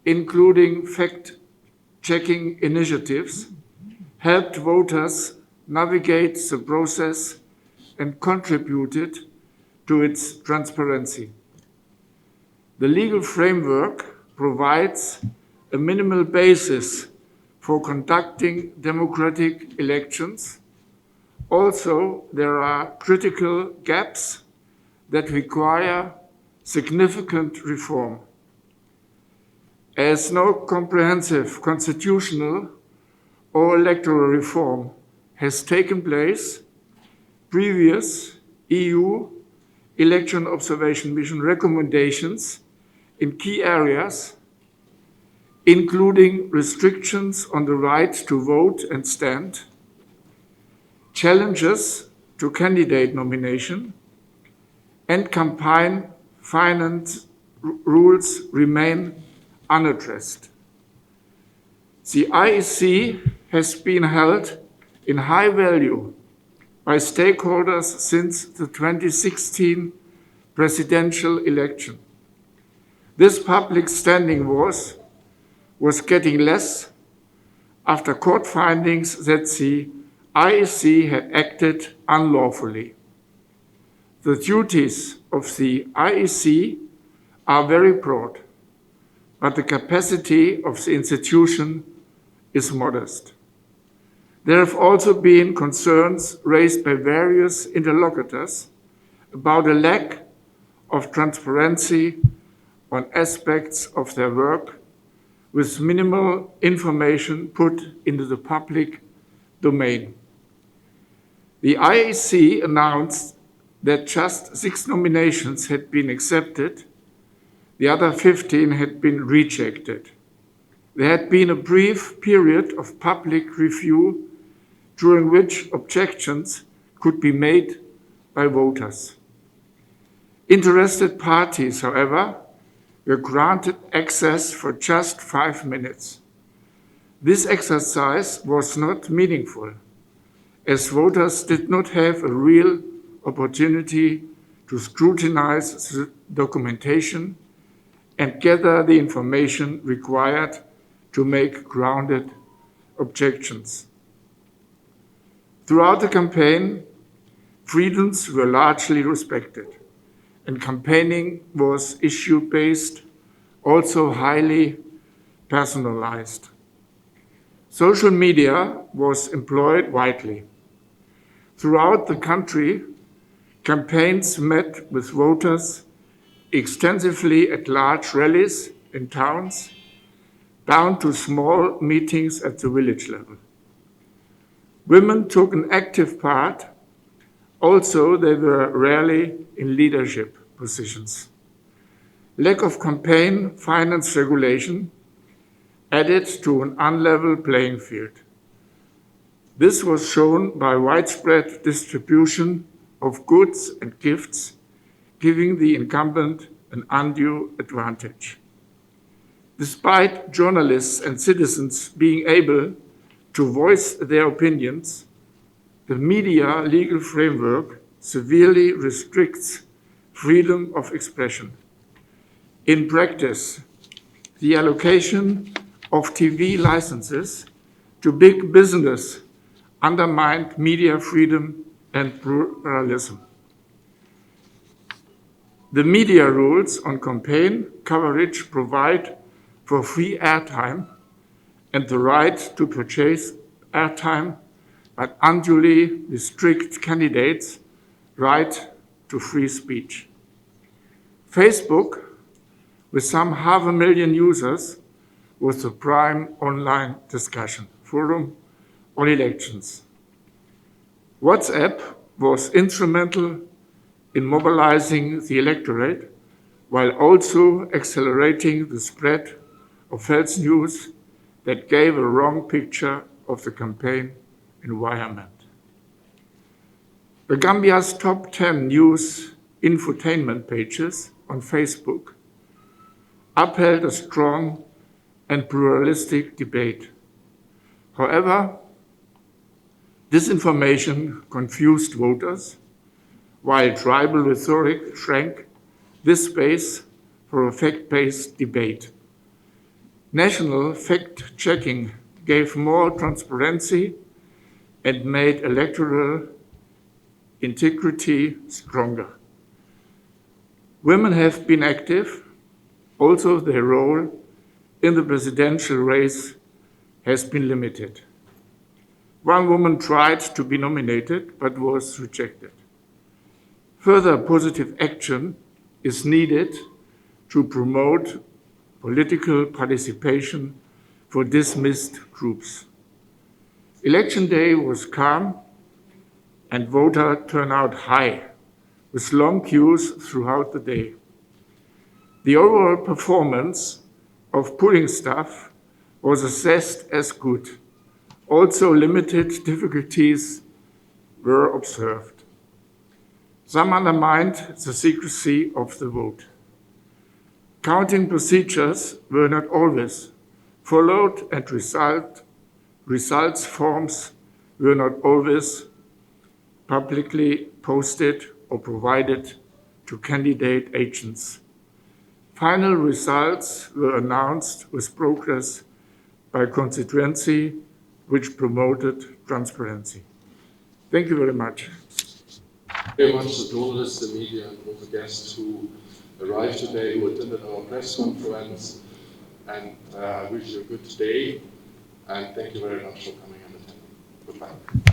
including fact-checking initiatives, helped voters navigate the process and contributed to its transparency. The legal framework provides a minimal basis for conducting democratic elections. Also, there are critical gaps that require significant reform. As no comprehensive constitutional or electoral reform has taken place, previous EU election observation mission recommendations in key areas, including restrictions on the right to vote and stand, challenges to candidate nomination, and campaign finance rules remain unaddressed. The IEC has been held in high value by stakeholders since the 2016 presidential election. This public standing was getting less after court findings that the IEC had acted unlawfully. The duties of the IEC are very broad, but the capacity of the institution is modest. There have also been concerns raised by various interlocutors about a lack of transparency on aspects of their work, with minimal information put into the public domain. The IEC announced that just 6 nominations had been accepted. The other 15 had been rejected. There had been a brief period of public review during which objections could be made by voters. Interested parties, however, were granted access for just 5 minutes. This exercise was not meaningful, as voters did not have a real opportunity to scrutinize the documentation and gather the information required to make grounded objections. Throughout the campaign, freedoms were largely respected, and campaigning was issue-based, also highly personalized. Social media was employed widely. Throughout the country, campaigns met with voters extensively at large rallies in towns, down to small meetings at the village level. Women took an active part, also they were rarely in leadership positions. Lack of campaign finance regulation added to an unlevel playing field. This was shown by widespread distribution of goods and gifts, giving the incumbent an undue advantage. Despite journalists and citizens being able to voice their opinions, the media legal framework severely restricts freedom of expression. In practice, the allocation of TV licenses to big business undermined media freedom and pluralism. The media rules on campaign coverage provide for free airtime and the right to purchase airtime, but unduly restrict candidates' right to free speech. Facebook, with some 500,000 users, was the prime online discussion forum on elections. WhatsApp was instrumental in mobilizing the electorate, while also accelerating the spread of false news that gave a wrong picture of the campaign environment. The Gambia's top 10 news infotainment pages on Facebook upheld a strong and pluralistic debate. However, disinformation confused voters, while tribal rhetoric shrank this space for a fact-based debate. National fact-checking gave more transparency and made electoral integrity stronger. Women have been active, also their role in the presidential race has been limited. One woman tried to be nominated but was rejected. Further positive action is needed to promote political participation for dismissed groups. Election day was calm and voter turnout high, with long queues throughout the day. The overall performance of polling staff was assessed as good. Also, limited difficulties were observed. Some undermined the secrecy of the vote. Counting procedures were not always followed, and results forms were not always publicly posted or provided to candidate agents. Final results were announced with progress by constituency, which promoted transparency. Thank you very much. Very much to journalists, the media, and all the guests who arrived today, who attended our press conference. And I wish you a good day, and thank you very much for coming and attending. Goodbye.